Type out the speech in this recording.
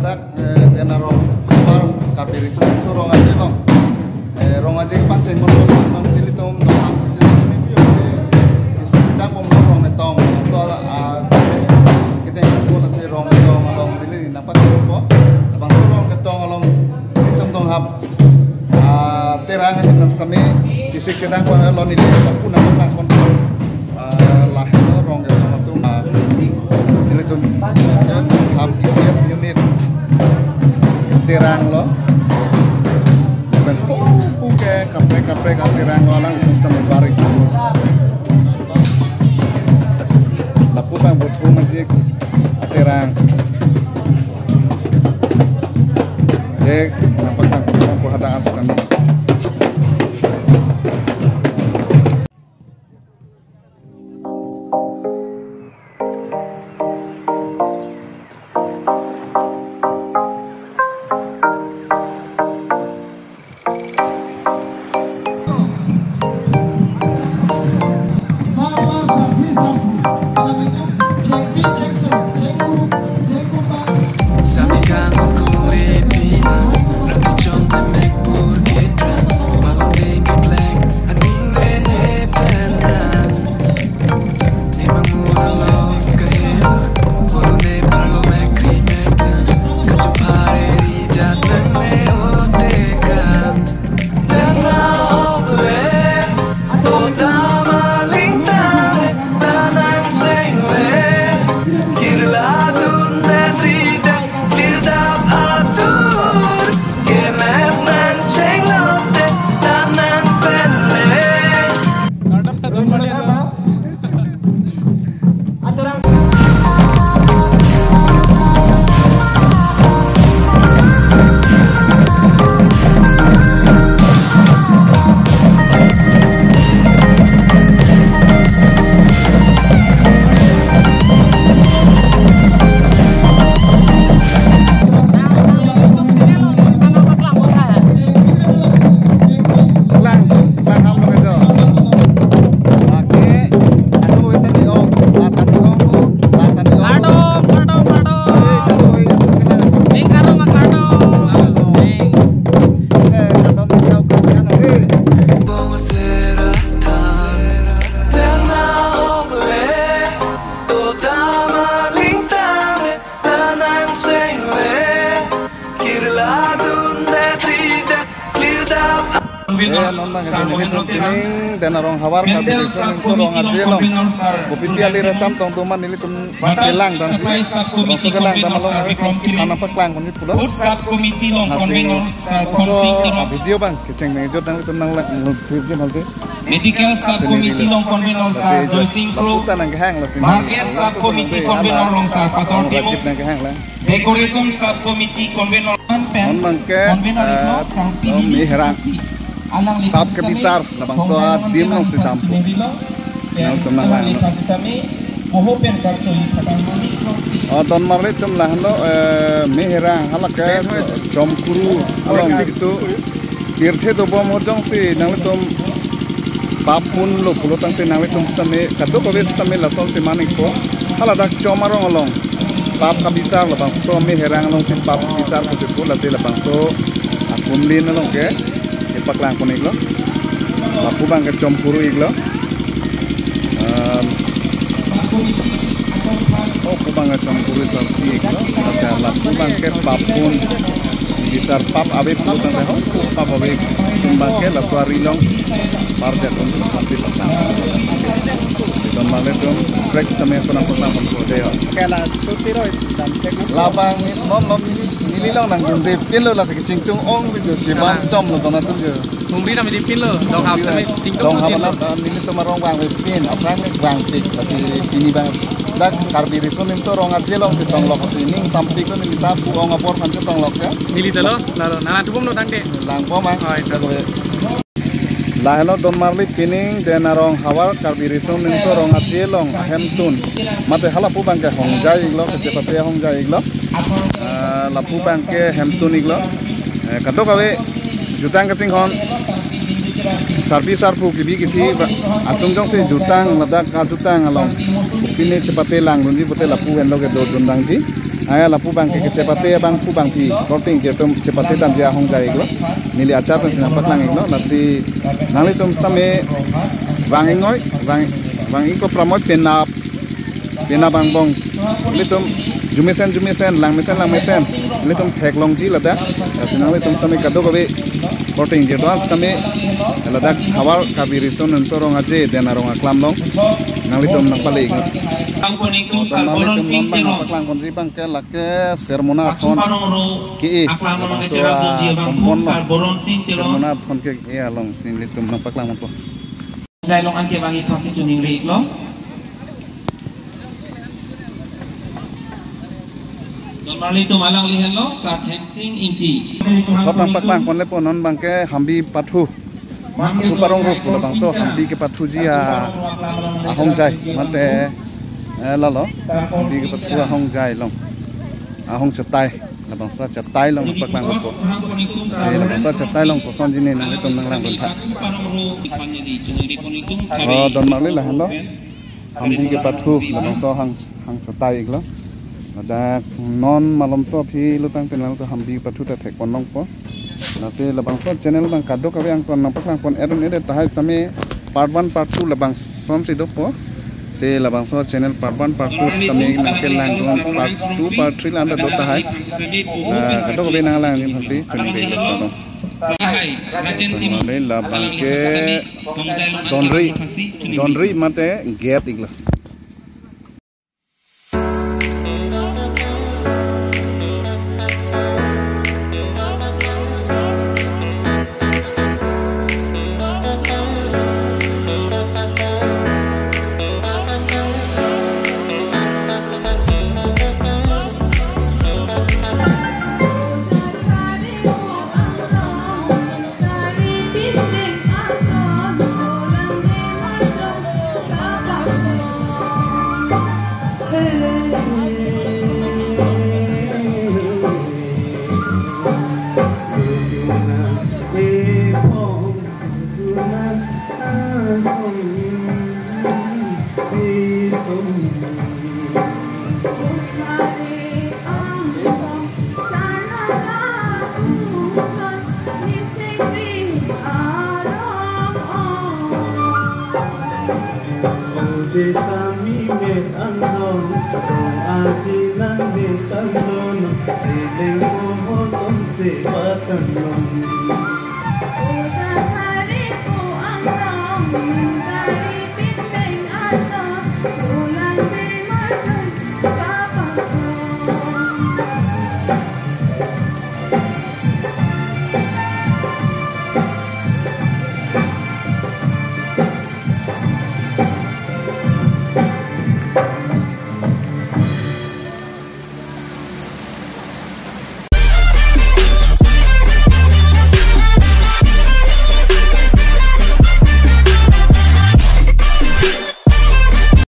ladak denaro par karbiri itu rong aja long rong aja pancing mon dili tom no kisi sini kisi kita pom rong metong to kita ko na si rong metong long dili napat po bang rong metong long itom tong hap terang nas kami kisi kita ko lo ni tapu na lang kon lah rong metong tu dili tom hap ICS unit terang lo ben puke kapre terang lo lang sistem barik lapu bang buat majik terang nampak tak mampu hadaan kami dan orang hawar karbiri itu rong aja long bupiti ali recam tong tuman ini tum kelang dan si kelang sama long anak peklang kon itu pulau video bang keceng mejor dan itu nang video nanti medical subcommittee long konvenor sa joising pro market subcommittee konvenor long sa pator demo decoration subcommittee konvenor pen konvenor itu sang pidi tap kebisar labang soa dim nong si tampu nang tumang lang ton marle tum lah no meherang halaka jomkuru along itu tirthe to bom hojong si nang tum papun lo pulo tang te nang tum stame kado ko ves stame la sol te manik ko hala dak chomarong along pap kabisar labang so meherang long si pap kabisar ko se pula te labang so akumlin along ke paklang pun iglo, lapu bang ke jompuru iglo, lapu bang ke jompuru salsi iglo, lapu bang ke papun, bisar pap abe pun tentang pap abe bang ke lapu arilong, parde pun sampai petang, dan malam itu break sama yang pernah pun deh. Kalau tutiro dan cek labang non ini lang nang gende pilo la ke cingtung ong video jebam com lo bana tu je mumri na medipin lo dong hab na dong hab na ini tu marong bang pin apran nek bang pik tapi ini bang dak karbiri pun itu rong aje long si tong lok ini sampai ko ni tapu ong apor kan tong lok ya nili telo lalo nana tubom lo tante lang po mang lah hello don marli pining den arong hawar karbiri pun itu rong aje long hemtun mate hala pu bang ke hongjai iglo ke pate hongjai iglo lapu bangke hemtun iglo kato kawe jutang keting hon sarpi sarpu kibi kisi atung jong se jutang ladak ka jutang along kini cepate lang runji pute lapu hen lo ke do jundang ji Ayah lah pubang ke cepatnya bang pubang pi korting kita cepatnya tam dia hong jai glo nili acar tu sinang patlang glo nasi nali tum tame bang ingoi bang iko pramoy pena bang bong nili tum jumisen lang mesen nili tum thek long ji lada sinang nili tum tame kado kabe korting kita as tame lada khawar kabirisun nunsorong aje denarong aklam long nali tum nang palik Ang punitung sa boron sintiro. Paklang konji bang ke lake sermona Aksu kon parong ro. ki Aklam ro ngecara bunji bang pun sa boron sintiro. sermona kon ke iya long sin litum nang paklang mon ko Dai long anke bangi kon si tuning rik lo. Normal itu malang lihan lo sa tensing inti. kop nang paklang kon le ponon bang ke hambi pathu su parong ro ko bang so hambi ke pathu ji ahong jai mate lalo hambi ke pathu ahong jai long ahong cetai la bang so cetai long paklang ko la bang so cetai long ko son ji ne nang litum nang lang kon tha oh don mali la halo hambi ke pathu la bang so hang cetai iglo ada non malam to phi lutang kenal to hambi pathu ta thek konong po nase labang so channel bang kado kabe ang kon napaklang kon eron ede tahai tame part 1 part 2 labang som se do po se labang so channel part 1 part 2 tame nakel lang part 2 part 3 landa do tahai kado kabe nang lang ni phasi chuni be to le labang ke donri mate get igla Desami met andon, aji nang de kandon, sileng mo son se patanon.